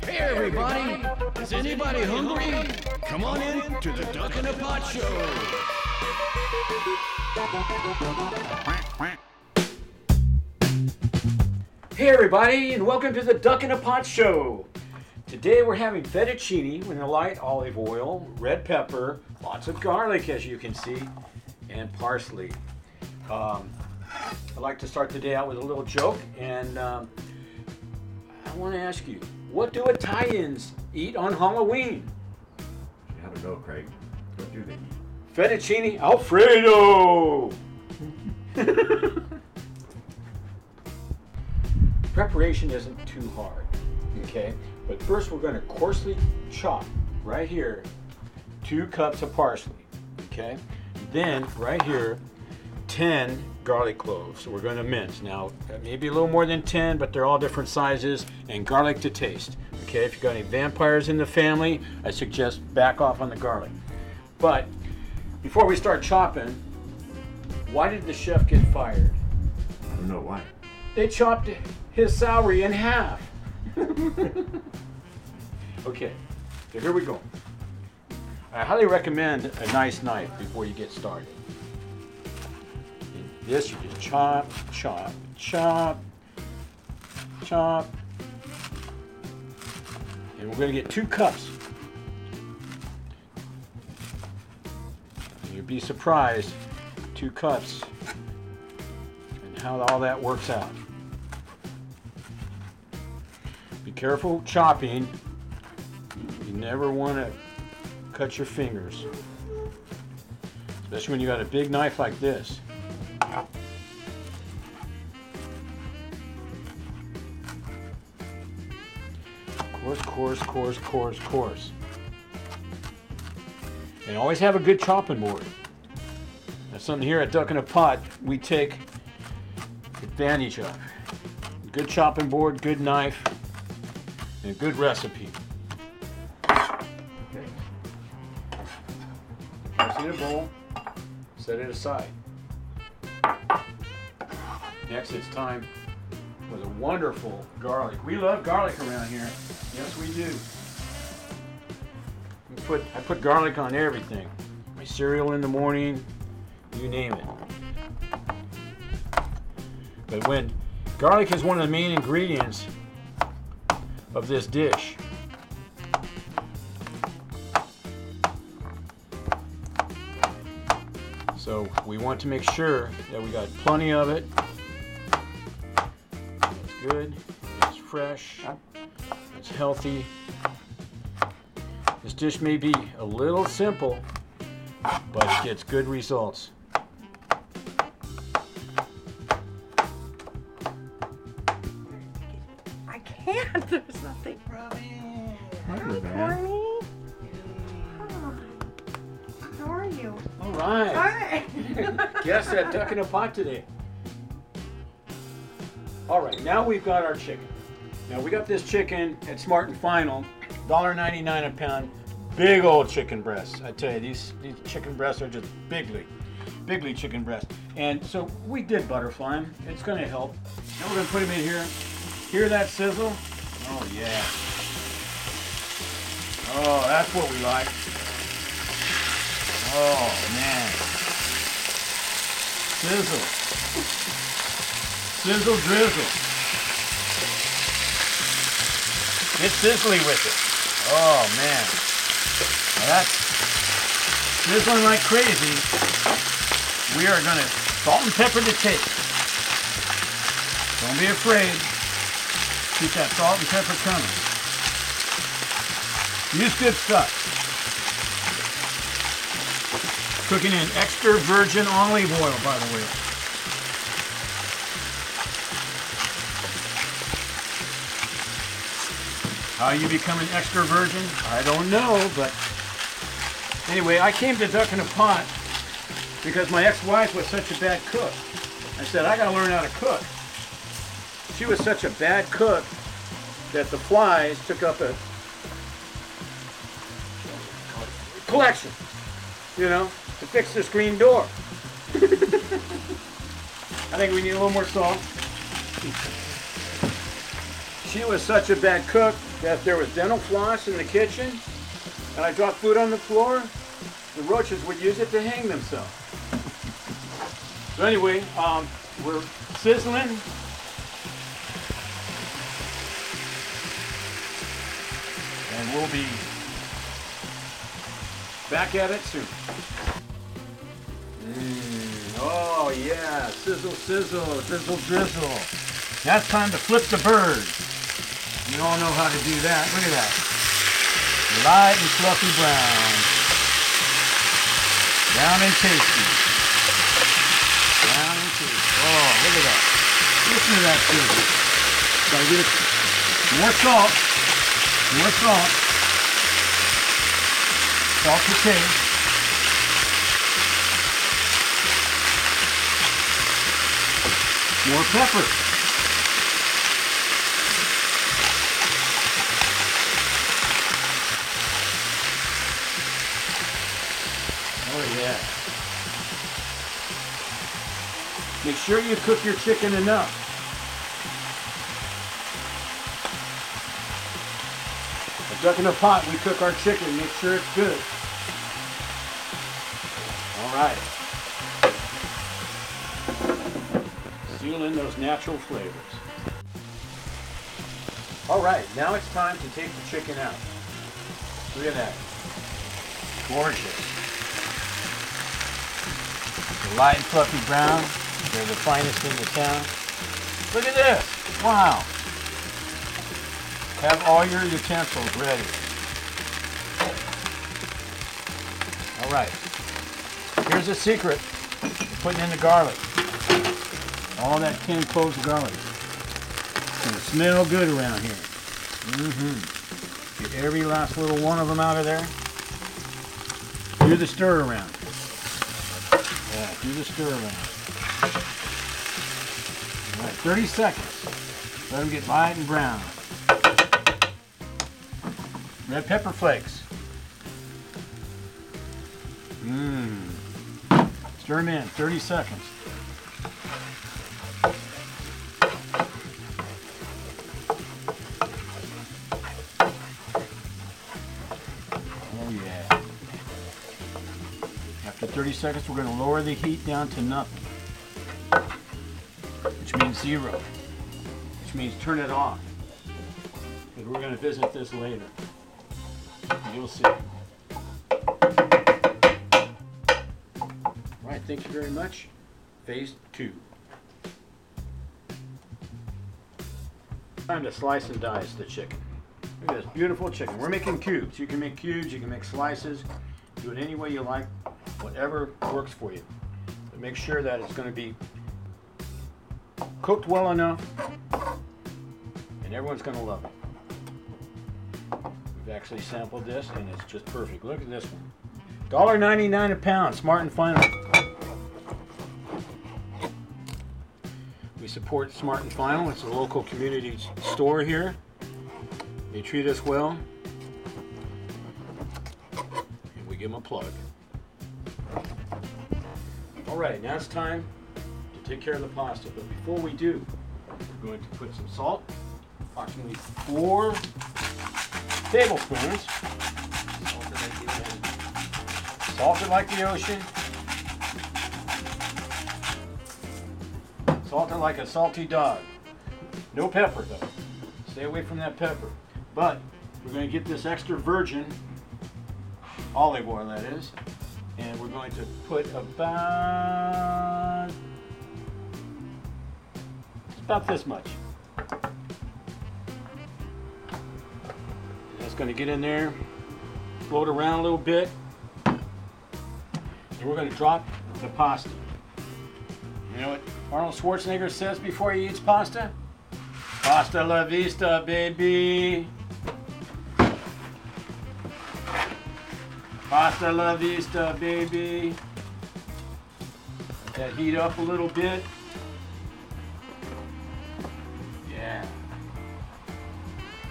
Hey everybody, is anybody hungry? Come on in to the Duck in a Pot Show. Hey everybody, and welcome to the Duck in a Pot Show. Today we're having fettuccine with a light olive oil, red pepper, lots of garlic as you can see, and parsley. I'd like to start the day out with a little joke, and I want to ask you, what do Italians eat on Halloween? I don't know, Craig. What do they eat? Fettuccine Alfredo! Preparation isn't too hard, okay? But first we're going to coarsely chop, right here, 2 cups of parsley, okay? Then, right here, 10 garlic cloves. So we're going to mince. Now, maybe a little more than 10, but they're all different sizes, and garlic to taste. Okay, if you've got any vampires in the family, I suggest back off on the garlic. But before we start chopping, why did the chef get fired? I don't know why. They chopped his salary in half. Okay, so here we go. I highly recommend a nice knife before you get started. This you just chop, chop, chop, chop. And we're going to get 2 cups. And you'd be surprised, 2 cups, and how all that works out. Be careful chopping. You never want to cut your fingers. Especially when you got a big knife like this. Coarse. And always have a good chopping board. That's something here at Duck in a Pot we take advantage of. Good chopping board, good knife, and a good recipe. Okay. Place it in a bowl, set it aside. Next it's time for the wonderful garlic. We love garlic around here. Yes, we do. I put garlic on everything. My cereal in the morning, you name it. But when garlic is one of the main ingredients of this dish. So we want to make sure that we got plenty of it. It's good, it's fresh, it's healthy. This dish may be a little simple, but it gets good results. I can't. There's nothing. Hi, Corny. Hi. How are you? All right. Hi. Guess that Duck in a Pot today. All right, now we've got our chicken. Now we got this chicken at Smart and Final, $1.99 a pound. Big old chicken breasts. I tell you, these chicken breasts are just bigly chicken breasts. And so we did butterfly them. It's going to help. Now we're going to put them in here. Hear that sizzle? Oh yeah. Oh, that's what we like. Oh man. Sizzle. Sizzle drizzle. Get sizzly with it. Oh man. Now that's sizzling like crazy. We are going to salt and pepper to taste. Don't be afraid. Keep that salt and pepper coming. Use good stuff. Cooking in extra virgin olive oil, by the way. How you become an extra virgin? I don't know, but anyway, I came to Duck in a Pot because my ex-wife was such a bad cook. I said, I gotta learn how to cook. She was such a bad cook that the flies took up a collection, you know, to fix the screen door. I think we need a little more salt. She was such a bad cook that if there was dental floss in the kitchen and I dropped food on the floor, the roaches would use it to hang themselves. So anyway, we're sizzling. And we'll be back at it soon. Oh yeah, sizzle, sizzle, drizzle, drizzle. Now it's time to flip the bird. You all know how to do that. Look at that. Light and fluffy brown. Brown and tasty. Brown and tasty. Oh, look at that. Listen to that sizzle. Gotta get it. More salt. More salt. Salt to taste. More pepper. Oh yeah. Make sure you cook your chicken enough. A duck in a pot, we cook our chicken, make sure it's good. All right. Seal in those natural flavors. All right, now it's time to take the chicken out. Look at that. Gorgeous. The light and fluffy brown, they're the finest in the town. Look at this. Wow. Have all your utensils ready. All right. Here's a secret. You're putting in the garlic. All that canned cloves of garlic. It's going to smell good around here. Get every last little one of them out of there. Do the stir around. Yeah, do the stir around. All right, 30 seconds. Let them get light and brown. Red pepper flakes. Stir them in, 30 seconds. Oh yeah. After 30 seconds, we're going to lower the heat down to nothing. Which means 0. Which means turn it off. But we're going to visit this later. You'll see. Right, thank you very much. Phase 2. Time to slice and dice the chicken. Look at this beautiful chicken. We're making cubes. You can make cubes, you can make slices. Do it any way you like, whatever works for you. But make sure that it's going to be cooked well enough and everyone's going to love it. We've actually sampled this and it's just perfect. Look at this one. $1.99 a pound, Smart and Final. We support Smart and Final. It's a local community store here. They treat us well. And we give them a plug. Alright, now it's time to take care of the pasta. But before we do, we're going to put some salt. Approximately 4 tablespoons. Salted like the ocean. Salted like a salty dog. No pepper though. Stay away from that pepper. But we're going to get this extra virgin olive oil, that is, and we're going to put about this much. That's going to get in there, float around a little bit, and we're going to drop the pasta. You know what Arnold Schwarzenegger says before he eats pasta? Pasta la vista, baby. Pasta la vista, baby. Let that heat up a little bit. Yeah.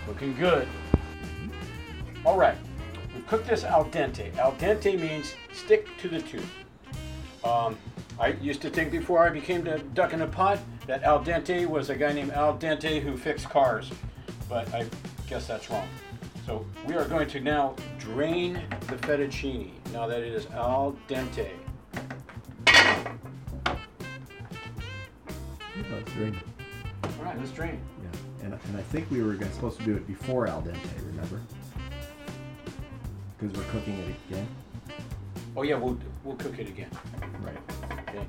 Looking good. All right. We've cooked this al dente. Al dente means stick to the tube. I used to think before I became the duck in a pot that al dente was a guy named Al Dente who fixed cars. but I guess that's wrong. So we are going to now drain the fettuccine now that it is al dente. Let's drain. All right, let's drain. Yeah, and I think we were supposed to do it before al dente, remember? Because we're cooking it again. Oh yeah, we'll cook it again. Right. Okay.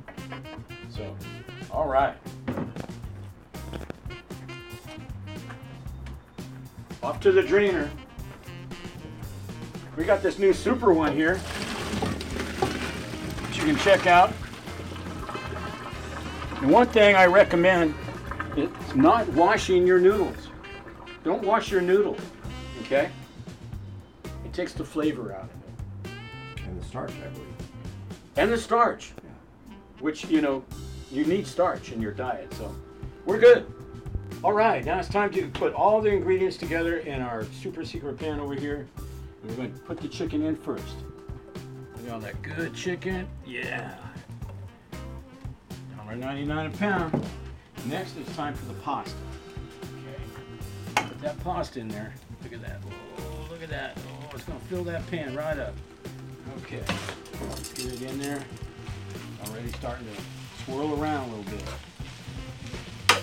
So, all right. Off to the drainer. We got this new super one here that you can check out. And one thing I recommend is not washing your noodles. Don't wash your noodle, okay? It takes the flavor out of it. And the starch, I believe. And the starch, Yeah. which, you know, you need starch in your diet, so we're good. All right, now it's time to put all the ingredients together in our super secret pan over here. And we're going to put the chicken in first. Look at all that good chicken. Yeah. $1.99 a pound. Next, it's time for the pasta. Okay. Put that pasta in there. Look at that. Oh, look at that. Oh, it's going to fill that pan right up. Okay. Let's get it in there. Already starting to swirl around a little bit.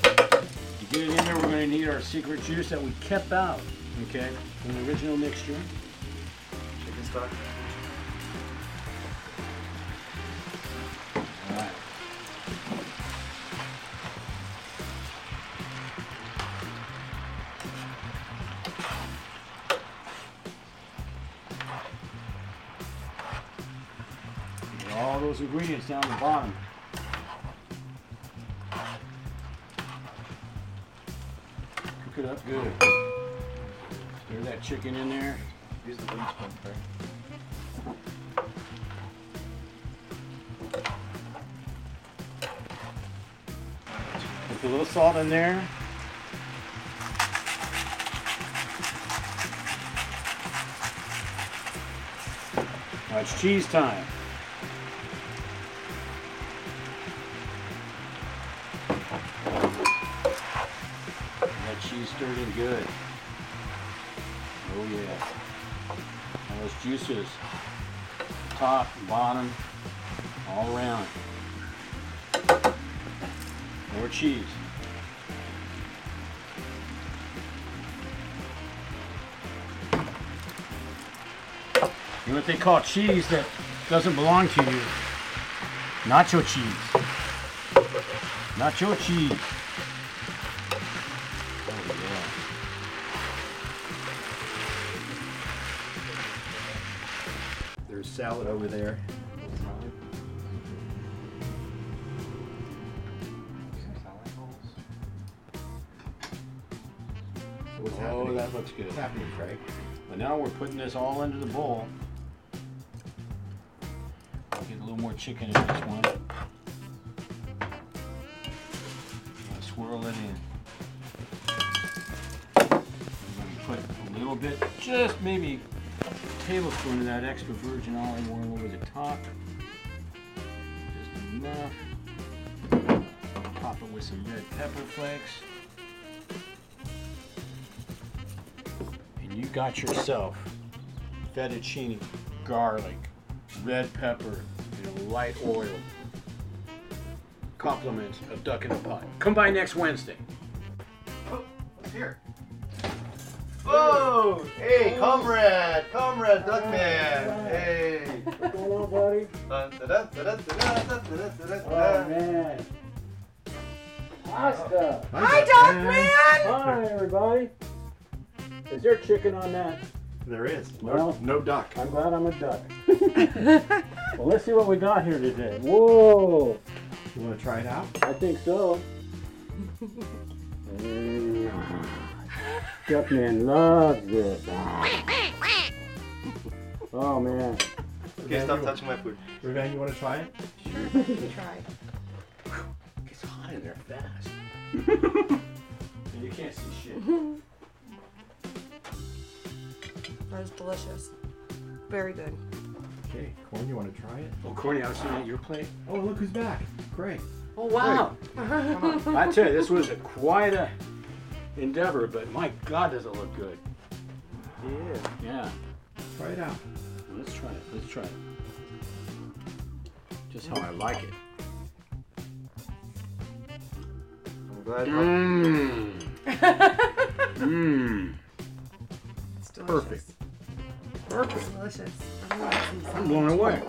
To get it in there, we're going to need our secret juice that we kept out, okay, from the original mixture. Chicken stock. All right. Get all those ingredients down the bottom. Cook it up good. Stir that chicken in there. Use the wooden spoon, Craig. Put a little salt in there. Now it's cheese time. That cheese stirred in good. Oh yeah. And those juices, top, bottom, all around. More cheese. You know what they call cheese that doesn't belong to you? Nacho cheese. Nacho cheese. Oh yeah. There's salad over there. What's Oh, happening? that looks good. What's happening, Craig? But now we're putting this all into the bowl. I'll get a little more chicken in this one. Swirl it in. I'm going to put a little bit, just maybe a tablespoon of that extra virgin olive oil over the top. Just enough. Top it with some red pepper flakes. And you got yourself fettuccine, garlic, red pepper, and light oil. Compliments of Duck in a Pot. Come by next Wednesday. Oh, what's here? Whoa! Hey, comrade! Comrade Duckman! Hey! What's going on, buddy? Oh, man. Pasta. Hi, Duckman! Hi, everybody. Is there chicken on that? There is. Well, no duck. I'm glad I'm a duck. Well, let's see what we got here today. Whoa. You want to try it out? I think so. Duckman loves this. Oh, man. Okay, stop touching my food. Ravan, you want to try it? Try. It's hot in there fast. And you can't see shit. That was delicious. Very good. Okay, Corn, you want to try it? Oh, Corny, I was sitting at your plate. Oh, look who's back. Craig. Oh, wow. I tell you, this was quite a endeavor, but my God, does it look good. Yeah. Yeah. Try it out. Let's try it. Let's try it. Just how I like it. I'm glad. Mmm. Mmm. It's delicious. Perfect. Perfect. Delicious. I'm blown away.